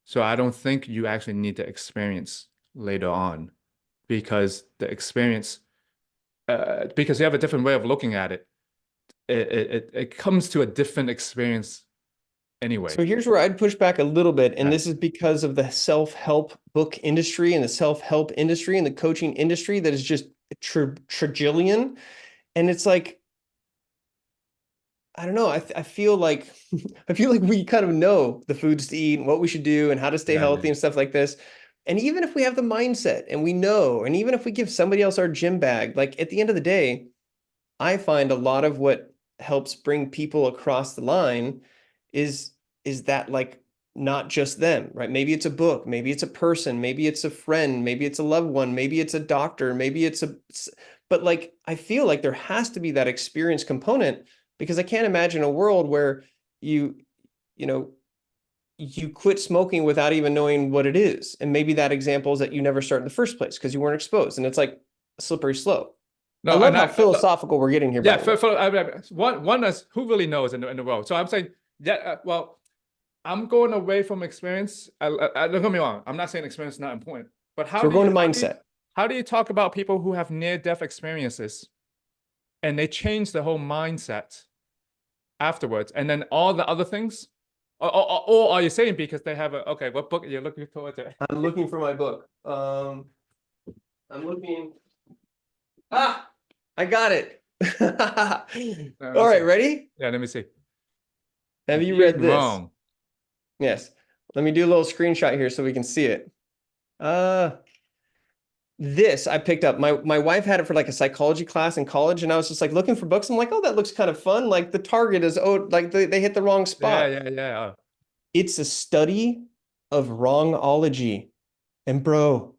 So I don't think you actually need the experience later on, because the experience, because you have a different way of looking at it, it comes to a different experience anyway. So here's where I'd push back a little bit, and Yeah. this is because of the self-help book industry and the self-help industry and the coaching industry that is just trigillion. And it's like, I don't know, I feel like I feel like we kind of know the foods to eat and what we should do and how to stay healthy and stuff like this. And even if we have the mindset and we know, and even if we give somebody else our gym bag, like at the end of the day, I find a lot of what helps bring people across the line is that, like, not just them, right? Maybe it's a book, maybe it's a person, maybe it's a friend, maybe it's a loved one, maybe it's a doctor, maybe but like, I feel like there has to be that experience component, because I can't imagine a world where you you know you quit smoking without even knowing what it is. And maybe that example is that you never start in the first place because you weren't exposed, and it's like a slippery slope. I No, love and how philosophical we're getting here. yeah, By the way. one is who really knows in the world. So I'm saying, yeah, well, I'm going away from experience. Don't get me wrong. I'm not saying experience is not important, but So we're going to mindset. how do you talk about people who have near-death experiences and they change the whole mindset afterwards, and then all the other things, or are you saying because they have okay, what book are you looking towards? I'm looking for my book. I'm looking. Ah, I got it. All right, ready? Yeah, let me see. Have you read Being this? wrong. Yes. Let me do a little screenshot here so we can see it. This I picked up. My wife had it for like a psychology class in college, and I was just like looking for books. I'm like, oh, that looks kind of fun. Like the target is, oh, like they hit the wrong spot. Yeah. It's a study of wrongology. And bro,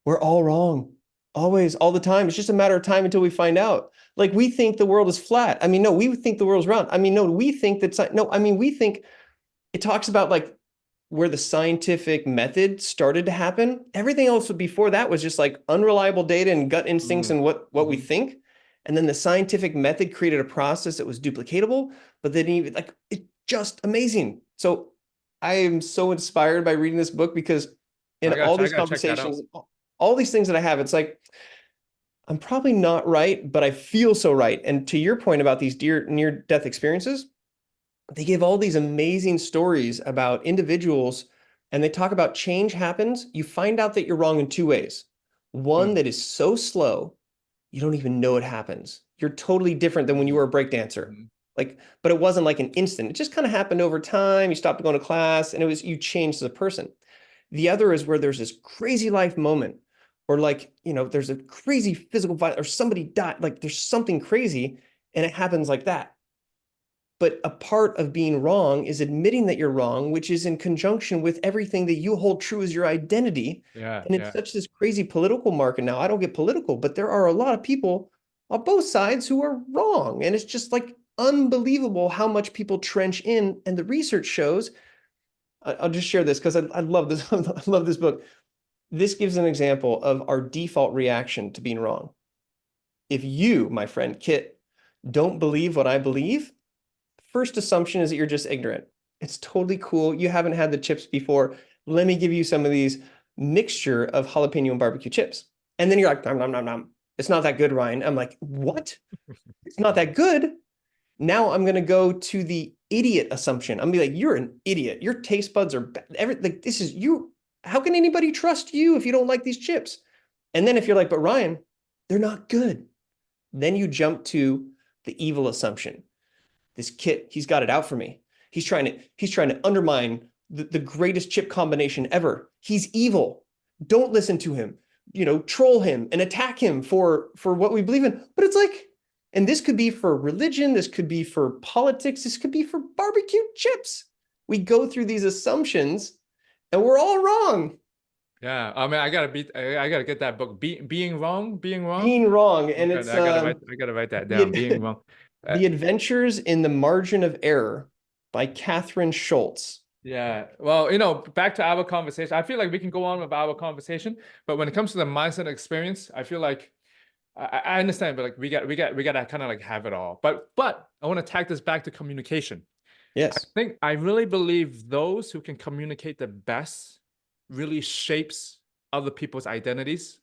we're all wrong. Always, all the time. It's just a matter of time until we find out. Like, we think the world is flat. I mean, no, we think the world's round. I mean, no, we think that, no, I mean, we think it talks about like where the scientific method started to happen. Everything else before that was just like unreliable data and gut instincts and what we think. And then the scientific method created a process that was duplicatable, but then even like, it's just amazing. So I am so inspired by reading this book, because in all these conversations, all these things that I have, it's like, I'm probably not right, but I feel so right. And to your point about these near-death experiences, they give all these amazing stories about individuals, and they talk about change happens. You find out that you're wrong in two ways. One that is so slow, you don't even know it happens. You're totally different than when you were a breakdancer. Like, but it wasn't like an instant. It just kind of happened over time. You stopped going to class, and you changed as a person. The other is where there's this crazy life moment, or like, there's a crazy physical violence, or somebody died, like there's something crazy, and it happens like that. But a part of being wrong is admitting that you're wrong, which is in conjunction with everything that you hold true as your identity. And it's such this crazy political market now. I don't get political, but there are a lot of people on both sides who are wrong. And it's just like unbelievable how much people trench in. And the research shows, I'll just share this because I love this. I love this book. This gives an example of our default reaction to being wrong. If you, my friend Kit, don't believe what I believe, first assumption is that you're just ignorant. It's totally cool. You haven't had the chips before. Let me give you some of these mixture of jalapeno and barbecue chips. And then you're like, nom, nom, nom, nom. It's not that good, Ryan. I'm like, what? It's not that good. Now I'm going to go to the idiot assumption. I'm going to be like, you're an idiot. Your taste buds are bad. Like, this is you. How can anybody trust you if you don't like these chips? And then if you're like, but Ryan, they're not good. Then you jump to the evil assumption. This Kit, he's got it out for me. He's trying to undermine the greatest chip combination ever. He's evil. Don't listen to him. Troll him and attack him for what we believe in. But it's like, and this could be for religion, this could be for politics, this could be for barbecue chips. We go through these assumptions and we're all wrong. Yeah, I mean, I gotta get that book. Being wrong. Being wrong, and Okay, it's I gotta write that down. Being wrong. The Adventures in the Margin of Error by Catherine Schultz. Yeah, well, back to our conversation. I feel like we can go on with our conversation, but when it comes to the mindset experience, I feel like I understand, but like we gotta kind of like have it all. But I want to tag this back to communication. Yes. I really believe those who can communicate the best really shapes other people's identities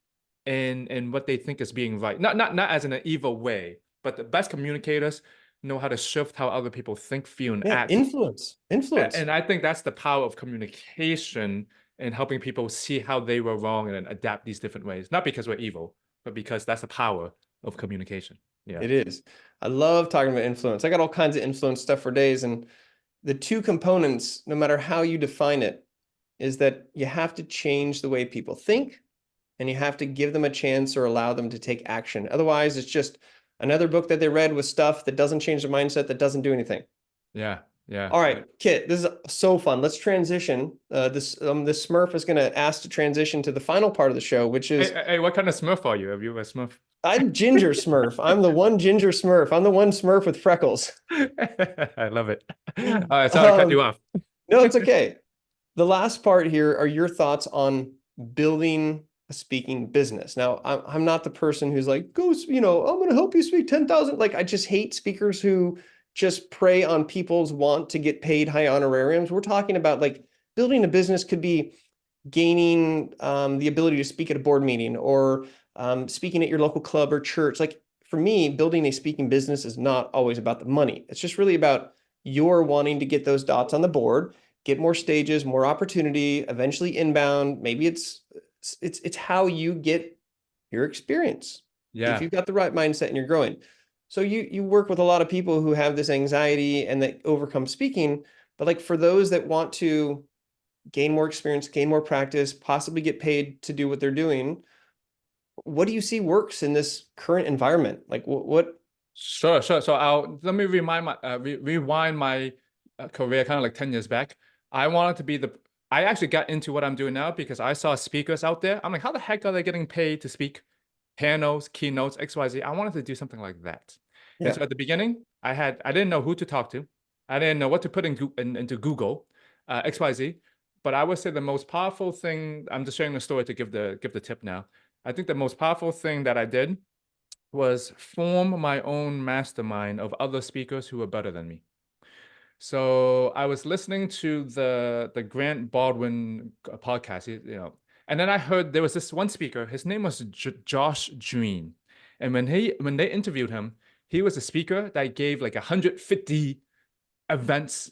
and what they think is being right. Not as in an evil way, but the best communicators know how to shift how other people think, feel, and act. Influence. And I think that's the power of communication and helping people see how they were wrong and then adapt these different ways. Not because we're evil, but because that's the power of communication. Yeah. It is. I love talking about influence. I got all kinds of influence stuff for days. And the two components, no matter how you define it, is that you have to change the way people think and you have to give them a chance or allow them to take action. Otherwise, it's just another book that they read with stuff that doesn't change their mindset, that doesn't do anything. Yeah. All right, Kit, this is so fun. Let's transition. This Smurf is going to ask to transition to the final part of the show, which is... Hey, what kind of Smurf are you? Are you a Smurf? I'm Ginger Smurf. I'm the one Ginger Smurf. I'm the one Smurf with freckles. I love it. All right, sorry to cut you off. No, it's okay. The last part here are your thoughts on building a speaking business. Now, I'm not the person who's like, I'm going to help you speak 10,000. Like, I just hate speakers who just prey on people's want to get paid high honorariums. We're talking about like building a business could be gaining the ability to speak at a board meeting or speaking at your local club or church. Like for me, building a speaking business is not always about the money. It's just really about your wanting to get those dots on the board, get more stages, more opportunity, eventually inbound. Maybe it's how you get your experience. Yeah. If you've got the right mindset and you're growing. So you work with a lot of people who have this anxiety and that overcome speaking, but like for those that want to gain more experience, gain more practice, possibly get paid to do what they're doing, what do you see works in this current environment? Like what? Sure. So let me rewind my career kind of like 10 years back. I wanted to be I actually got into what I'm doing now because I saw speakers out there. I'm like, how the heck are they getting paid to speak? Panels, keynotes, XYZ. I wanted to do something like that. Yeah. And so at the beginning, I didn't know who to talk to. I didn't know what to put into Google, XYZ. But I would say the most powerful thing, I'm just sharing the story to give the tip now. I think the most powerful thing that I did was form my own mastermind of other speakers who were better than me. So I was listening to the Grant Baldwin podcast, and then I heard there was this one speaker. His name was Josh Green, and when they interviewed him, he was a speaker that gave like 150 events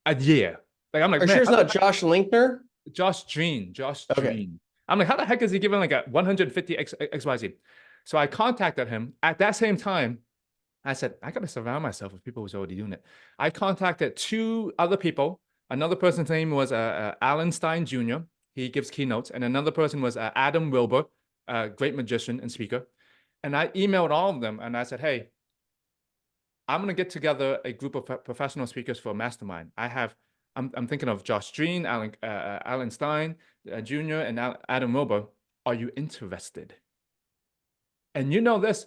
a year. Like I'm like, are you sure it's not Josh Linkner? Josh Green. Okay. I'm like, how the heck is he giving like a 150 XYZ? So I contacted him at that same time. I said, I got to surround myself with people who's already doing it. I contacted two other people. Another person's name was Alan Stein Jr. He gives keynotes. And another person was Adam Wilber, a great magician and speaker. And I emailed all of them and I said, hey, I'm going to get together a group of professional speakers for a mastermind. I'm thinking of Josh Green, Alan Stein Jr., and Adam Wilber. Are you interested? And you know this,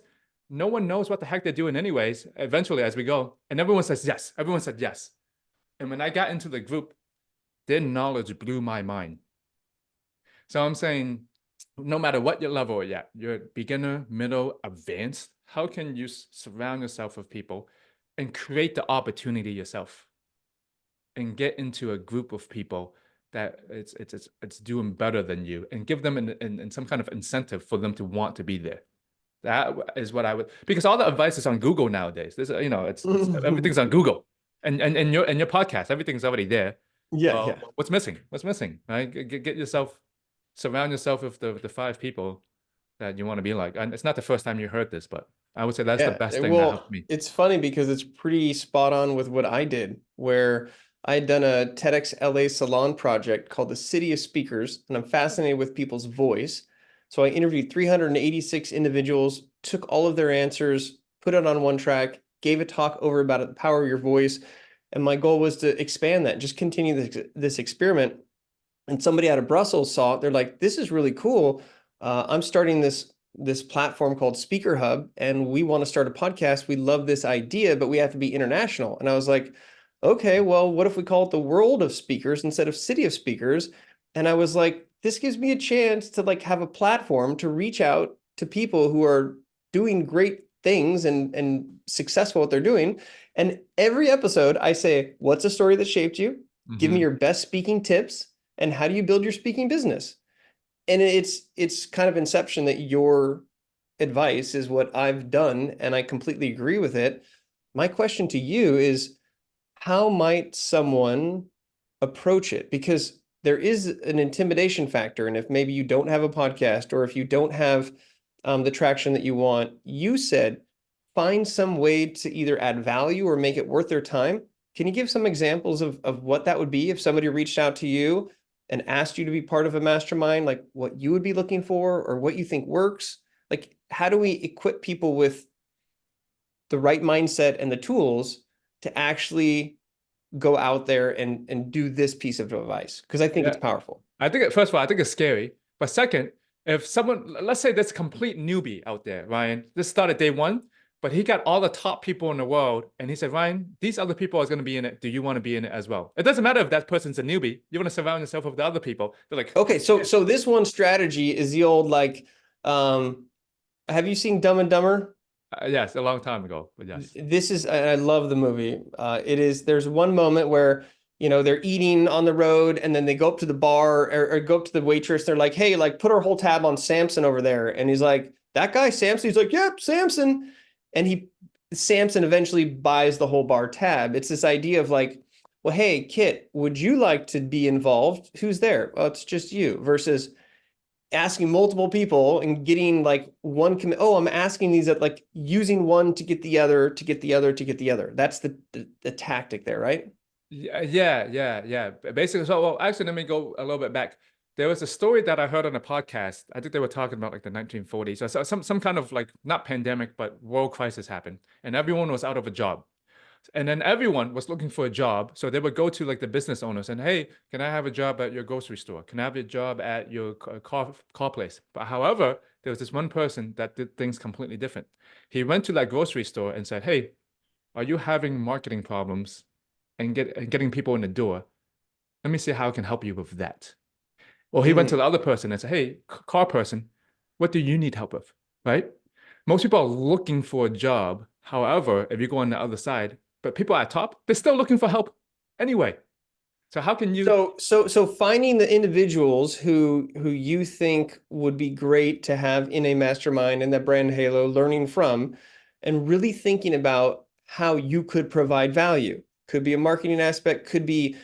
no one knows what the heck they're doing anyways, eventually as we go. And everyone says yes. Everyone said yes. And when I got into the group, their knowledge blew my mind. So I'm saying, no matter what your level are at, you're beginner, middle, advanced, how can you surround yourself with people and create the opportunity yourself and get into a group of people that it's doing better than you and give them in some kind of incentive for them to want to be there. That is what I would, because all the advice is on Google nowadays. There's, it's everything's on Google, and your podcast, everything's already there. Yeah. What's missing? Right? Get yourself, surround yourself with the 5 people that you want to be like. And it's not the first time you heard this, but I would say that's the Yeah, best thing that helped well, me. it's funny because it's pretty spot on with what I did, where I'd done a TEDx LA Salon project called the City of Speakers, and I'm fascinated with people's voice. So I interviewed 386 individuals, took all of their answers, put it on one track, gave a talk over about the power of your voice, and my goal was to expand that, just continue this experiment. And somebody out of Brussels saw it. They're like, "This is really cool. I'm starting this platform called SpeakerHub, and we want to start a podcast. We love this idea, but we have to be international." And I was like, "Okay, well, what if we call it the World of Speakers instead of City of Speakers?" And I was like, "This gives me a chance to like have a platform to reach out to people who are doing great things and successful at what they're doing." And every episode, I say, "What's a story that shaped you? Give me Hmm. your best speaking tips, and how do you build your speaking business?" And it's kind of inception that your advice is what I've done, and I completely agree with it. My question to you is, how might someone approach it? Because there is an intimidation factor, and if maybe you don't have a podcast or if you don't have the traction that you want, you said find some way to either add value or make it worth their time. Can you give some examples of what that would be if somebody reached out to you and asked you to be part of a mastermind, like what you would be looking for or what you think works? Like, how do we equip people with the right mindset and the tools to actually go out there and do this piece of advice? Because I think Yeah. it's powerful. I think, first of all, I think it's scary. But second, if someone, let's say there's a complete newbie out there, Ryan, this started day one, but he got all the top people in the world. And he said, Ryan, these other people are going to be in it. Do you want to be in it as well? It doesn't matter if that person's a newbie. You want to surround yourself with the other people. They're like, Okay, so yeah. so this one strategy is the old like, um, have you seen Dumb and Dumber? Yes, a long time ago, but yes. This is, I love the movie. It is, there's one moment where, they're eating on the road and then they go up to the bar or go up to the waitress. They're like, "Hey, like put our whole tab on Samson over there." And he's like, "That guy, Samson?" He's like, "Yep, Samson." And Samson eventually buys the whole bar tab. It's this idea of like, "Well, hey, Kit, would you like to be involved? Who's there?" "Well, it's just you," versus asking multiple people and getting like one oh, I'm asking these at like using one to get the other to get the other to get the other. That's the tactic there, right? Yeah. Basically, so well, actually, let me go a little bit back. There was a story that I heard on a podcast. I think they were talking about like the 1940s. So some kind of like not pandemic, but world crisis happened, and everyone was out of a job. And then everyone was looking for a job. So they would go to like the business owners and, "Hey, can I have a job at your grocery store? Can I have a job at your car place?" But however, there was this one person that did things completely different. He went to that grocery store and said, "Hey, are you having marketing problems and getting people in the door? Let me see how I can help you with that." Or he went to Mm. the other person and said, "Hey, car person, what do you need help with?" Right? Most people are looking for a job. However, if you go on the other side, but people at top, they're still looking for help anyway. So how can you? So finding the individuals who you think would be great to have in a mastermind and that brand halo, learning from, and really thinking about how you could provide value. Could be a marketing aspect, it could be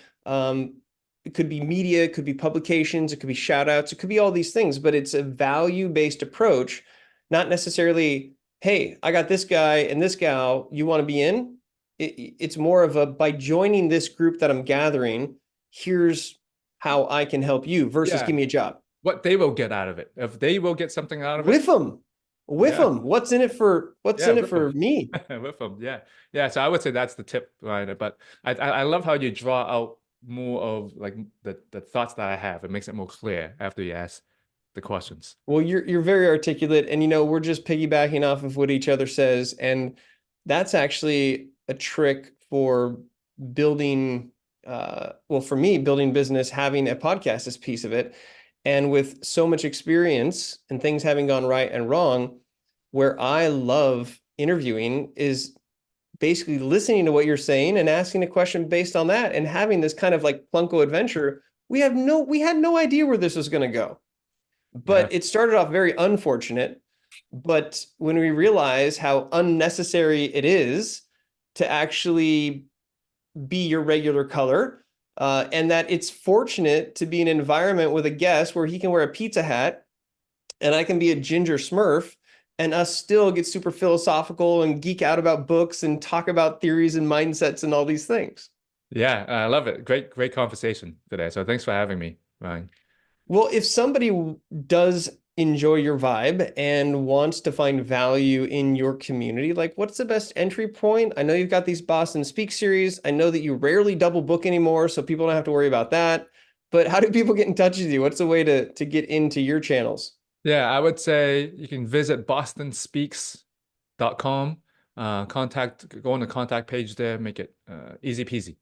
media, it could be publications, it could be shout outs, it could be all these things, but it's a value-based approach, not necessarily, "Hey, I got this guy and this gal, you want to be in?" It's more of a, by joining this group that I'm gathering, here's how I can help you versus Yeah, give me a job. what they will get out of it. If they will get something out of it, With them, with yeah, them. What's yeah, in it with them, for me? with them, yeah, yeah. So I would say that's the tip, right? But I love how you draw out more of like the thoughts that I have. It makes it more clear after you ask the questions. Well, you're very articulate, and we're just piggybacking off of what each other says, and that's actually a trick for building. Well, for me, building business, having a podcast is piece of it, and with so much experience and things having gone right and wrong, where I love interviewing is basically listening to what you're saying and asking a question based on that, and having this kind of like Plunko adventure. We had no idea where this was going to go. Yeah, But it started off very unfortunate. But when we realize how unnecessary it is to actually be your regular color, and that it's fortunate to be in an environment with a guest where he can wear a pizza hat and I can be a ginger smurf, and us still get super philosophical and geek out about books and talk about theories and mindsets and all these things. Yeah, I love it. Great conversation today. So thanks for having me, Ryan. Well, if somebody does enjoy your vibe and wants to find value in your community, like what's the best entry point? I know you've got these Boston Speak series. I know that you rarely double book anymore, so people don't have to worry about that. But how do people get in touch with you? What's the way to get into your channels? Yeah, I would say you can visit bostonspeaks.com. Go on the contact page there, make it easy peasy.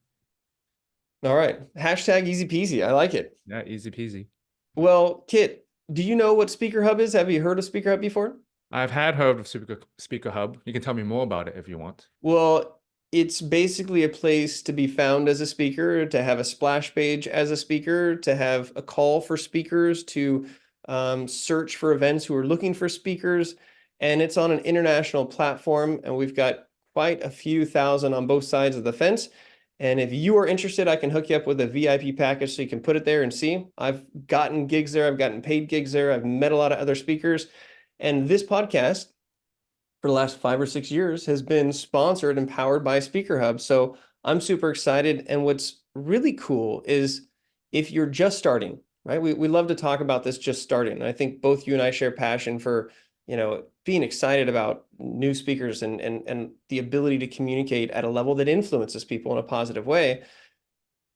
All right. Hashtag easy peasy. I like it. Yeah, easy peasy. Well, Kit, do you know what SpeakerHub is? Have you heard of SpeakerHub before? I've heard of SpeakerHub. You can tell me more about it if you want. Well, it's basically a place to be found as a speaker, to have a splash page as a speaker, to have a call for speakers, to search for events who are looking for speakers. And it's on an international platform, and we've got quite a few thousand on both sides of the fence. And if you are interested, I can hook you up with a VIP package so you can put it there and see. I've gotten gigs there. I've gotten paid gigs there. I've met a lot of other speakers. And this podcast for the last 5 or 6 years has been sponsored and powered by SpeakerHub. So I'm super excited. And what's really cool is if you're just starting, right? We love to talk about this just starting. And I think both you and I share passion for, being excited about new speakers and the ability to communicate at a level that influences people in a positive way.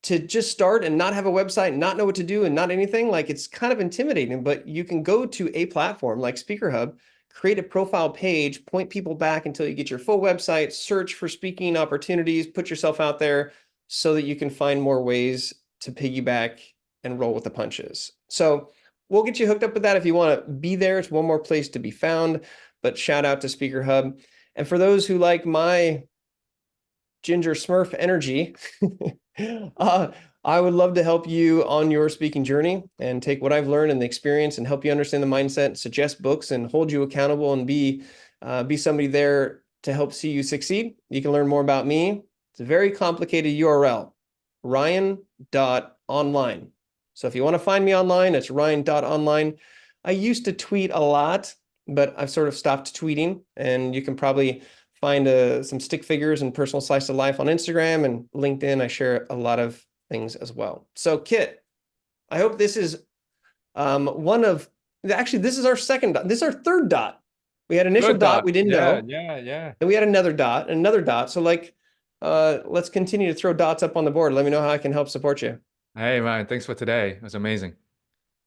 To just start and not have a website, not know what to do and not anything, like it's kind of intimidating, but you can go to a platform like SpeakerHub, create a profile page, point people back until you get your full website, search for speaking opportunities, put yourself out there so that you can find more ways to piggyback and roll with the punches. So we'll get you hooked up with that if you want to be there. It's one more place to be found, but shout out to SpeakerHub. And for those who like my Ginger Smurf energy, I would love to help you on your speaking journey and take what I've learned and the experience and help you understand the mindset, suggest books, and hold you accountable and be somebody there to help see you succeed. You can learn more about me. It's a very complicated URL, ryan.online. So if you want to find me online, it's ryan.online. I used to tweet a lot, but I've sort of stopped tweeting, and you can probably find some stick figures and personal slice of life on Instagram and LinkedIn. I share a lot of things as well. So Kit, I hope this is this is our second dot. This is our third dot. We had initial dot we didn't know. Yeah. And we had another dot and another dot. So let's continue to throw dots up on the board. Let me know how I can help support you. Hey, Ryan, thanks for today. It was amazing.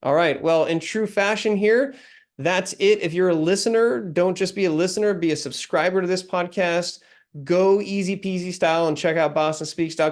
All right. Well, in true fashion here, that's it. If you're a listener, don't just be a listener, be a subscriber to this podcast. Go easy peasy style and check out bostonspeaks.com.